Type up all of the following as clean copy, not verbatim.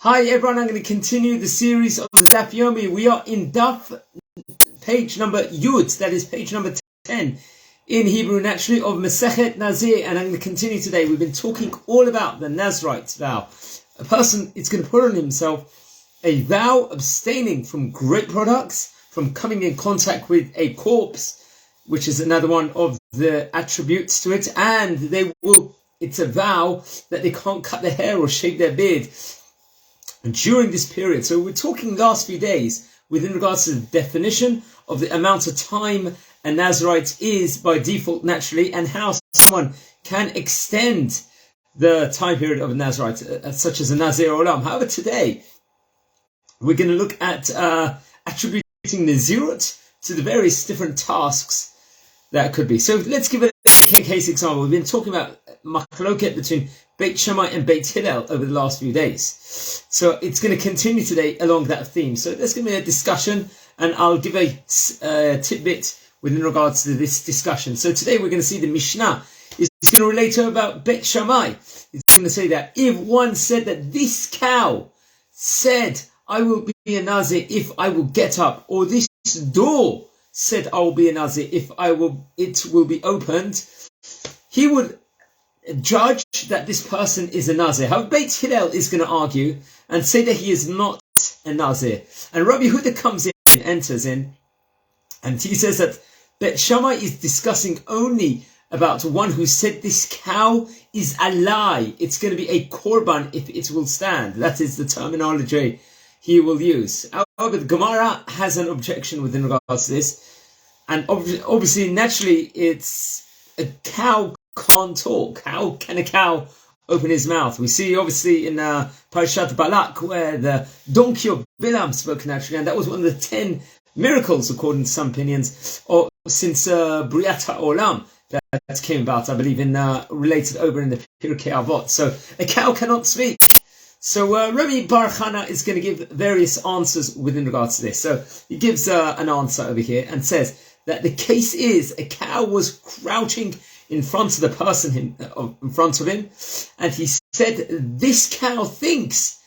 Hi everyone, I'm going to continue the series of the Daf Yomi. We are in Daf, page number Yud, that is page number 10 in Hebrew naturally, of Masechet Nazir, and I'm going to continue today. We've been talking all about the Nazirite vow. A person is going to put on himself a vow abstaining from grape products, from coming in contact with a corpse, which is another one of the attributes to it, and it's a vow that they can't cut their hair or shave their beard during this period. So we're talking last few days within regards to the definition of the amount of time a Nazirite is by default naturally, and how someone can extend the time period of a Nazirite, such as a Nazir Olam. However, today we're going to look at attributing Nazirut to the various different tasks that could be. So let's give it a case example. We've been talking about machloket between Beit Shammai and Beit Hillel over the last few days. So it's going to continue today along that theme. So there's going to be a discussion, and I'll give a tidbit within regards to this discussion. So today we're going to see the Mishnah is going to relate to about Beit Shammai. It's going to say that if one said that this cow said, I will be a Nazir if I will get up, or this door said I will be a Nazir if it will be opened, he would judge that this person is a Nazir. However, Beit Hillel is going to argue and say that he is not a Nazir. And Rabbi Yehuda comes in, enters in, and he says that Beit Shammai is discussing only about one who said this cow is a lie. It's going to be a korban if it will stand. That is the terminology he will use. However, the Gemara has an objection within regards to this. And obviously, naturally, it's a cow can't talk. How can a cow open his mouth? We see obviously in Parashat Balak where the donkey of Bilam spoke naturally, and that was one of the 10 miracles, according to some opinions, or since Briat HaOlam that came about, I believe, in related over in the Pirkei Avot. So a cow cannot speak. So Rabbi Bar Chana is going to give various answers within regards to this. So he gives an answer over here and says that the case is a cow was crouching in front of the person in front of him, and he said, this cow thinks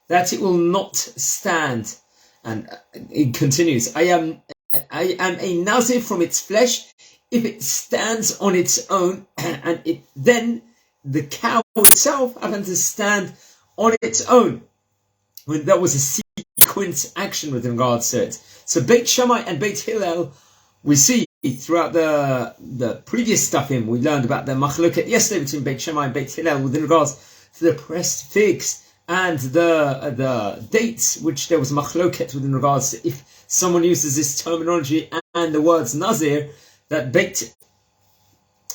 that it will not stand. And it continues, I am a Nazir from its flesh if it stands on its own, and then the cow itself happened to stand on its own, when that was a sequence action with regards to it. So Beit Shammai and Beit Hillel, we see throughout the previous stuff we learned about the machloket yesterday between Beit Shammai and Beit Hillel within regards to the pressed figs and the dates, which there was machloket within regards to if someone uses this terminology and the words Nazir, that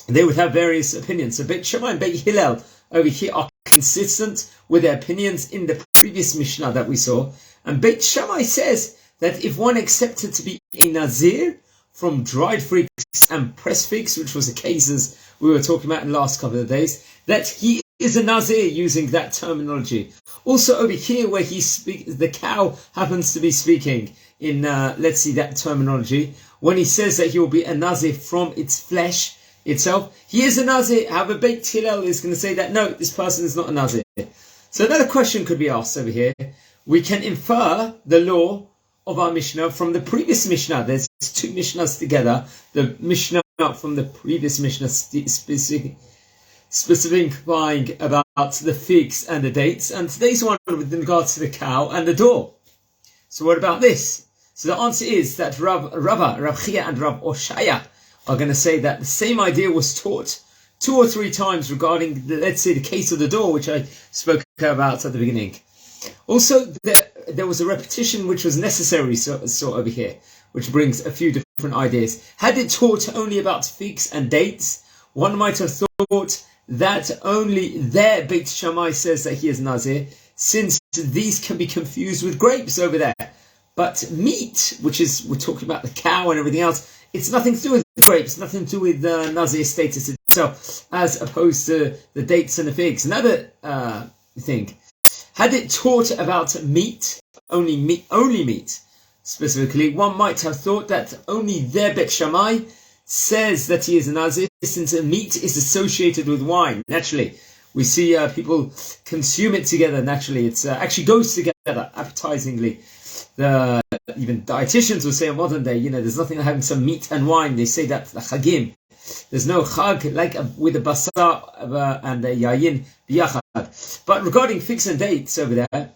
they would have various opinions. So Beit Shammai and Beit Hillel over here are consistent with their opinions in the previous Mishnah that we saw. And Beit Shammai says that if one accepted to be a Nazir from dried figs and pressed figs, which was the cases we were talking about in the last couple of days, that he is a Nazir using that terminology. Also over here where the cow happens to be speaking in, let's see that terminology, when he says that he will be a Nazir from its flesh itself, he is a Nazir. However, Beit Hillel is going to say that no, this person is not a Nazir. So another question could be asked over here. We can infer the law of our Mishnah from the previous Mishnah. There's two Mishnahs together. The Mishnah from the previous Mishnah specifying about the figs and the dates, and today's one with regards to the cow and the door. So what about this? So the answer is that Rav Chia and Rav Oshaya are going to say that the same idea was taught 2 or 3 times regarding, let's say, the case of the door, which I spoke about at the beginning. Also, there was a repetition which was necessary, so over here, which brings a few different ideas. Had it taught only about figs and dates, one might have thought that only there Beit Shammai says that he is Nazir, since these can be confused with grapes over there. But meat, which is, we're talking about the cow and everything else, it's nothing to do with grapes, nothing to do with Nazir status itself, as opposed to the dates and the figs. Another thing, had it taught about meat, only meat, specifically, one might have thought that only there Beit Shammai says that he is a Nazir, since meat is associated with wine. Naturally, We see people consume it together naturally. It actually goes together appetizingly. Even dietitians will say in modern day, there's nothing like having some meat and wine. They say that the chagim. There's no chag like with the basar and the yayin biyachad. But regarding figs and dates over there,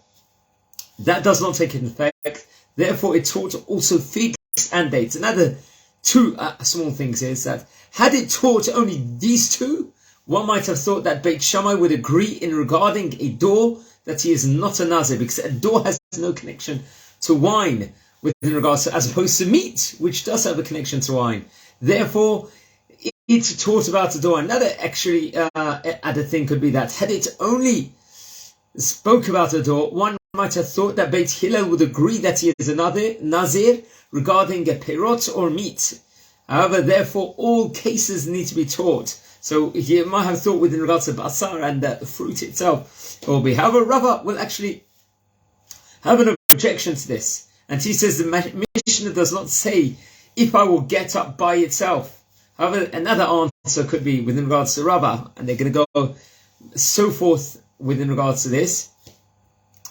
that does not take effect. Therefore, it taught also figs and dates. Another two small things is that had it taught only these two, one might have thought that Beit Shammai would agree in regarding a door that he is not a Nazir, because a door has no connection to wine within regards to, as opposed to meat, which does have a connection to wine. Therefore, it taught about a door. Another actually added thing could be that had it only spoke about a door, one might have thought that Beit Hillel would agree that he is another Nazir regarding a perot or meat. However, therefore, all cases need to be taught. So you might have thought within regards to basar and the fruit itself will be. However, Rava will actually have an objection to this. And he says the Mishnah does not say if I will get up by itself. However, another answer could be within regards to Rava, and they're going to go so forth within regards to this.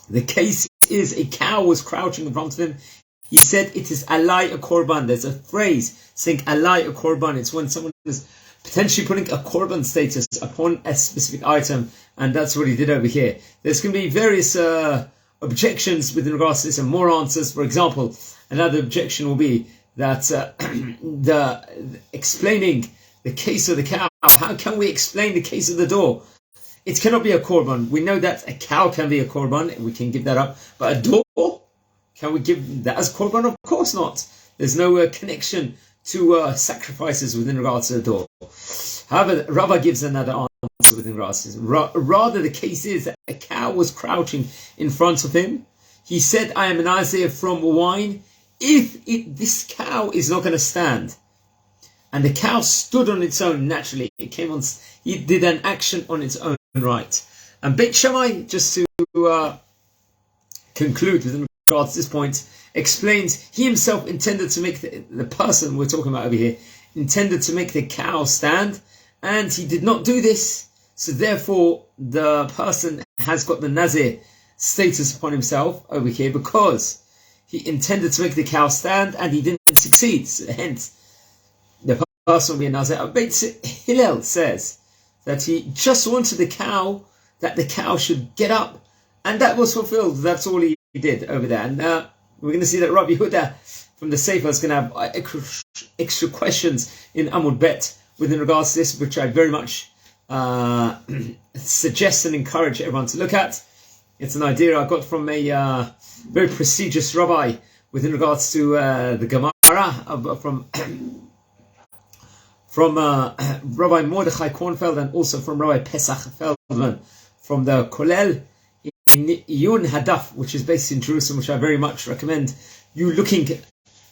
The case is a cow was crouching in front of him. He said it is alai a korban. There's a phrase saying alai a korban. It's when someone is potentially putting a korban status upon a specific item, and that's what he did over here. There's going to be various objections with regards to this and more answers. For example, another objection will be that explaining the case of the cow. How can we explain the case of the door? It cannot be a korban. We know that a cow can be a korban. We can give that up. But a door, can we give that as korban? Of course not. There's no connection to sacrifices within regards to the door. However, Rava gives another answer within regards to this. Rather, the case is that a cow was crouching in front of him. He said, I am an Nazir from wine. If this cow is not going to stand, and the cow stood on its own naturally, it did an action on its own right. And Beit Shammai, just to conclude with regards to this point, explains he himself intended to make the person we're talking about over here intended to make the cow stand, and he did not do this. So therefore, the person has got the Nazir status upon himself over here because he intended to make the cow stand and he didn't succeed. So hence, the person will be a Nazir. Beit Hillel says that he just wanted that the cow should get up, and that was fulfilled. That's all he did over there. And we're going to see that Rabbi Yehuda from the Sefer is going to have extra questions in Amud Bet within regards to this, which I very much suggest and encourage everyone to look at. It's an idea I got from a very prestigious rabbi within regards to the Gemara from Rabbi Mordechai Kornfeld, and also from Rabbi Pesach Feldman from the Kolel in Iyun Hadaf, which is based in Jerusalem, which I very much recommend you looking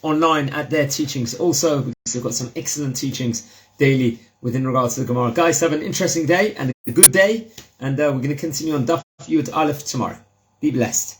online at their teachings also, because they've got some excellent teachings daily within regards to the Gemara. Guys, have an interesting day and a good day, and we're going to continue on Daf Yud Aleph tomorrow. Be blessed.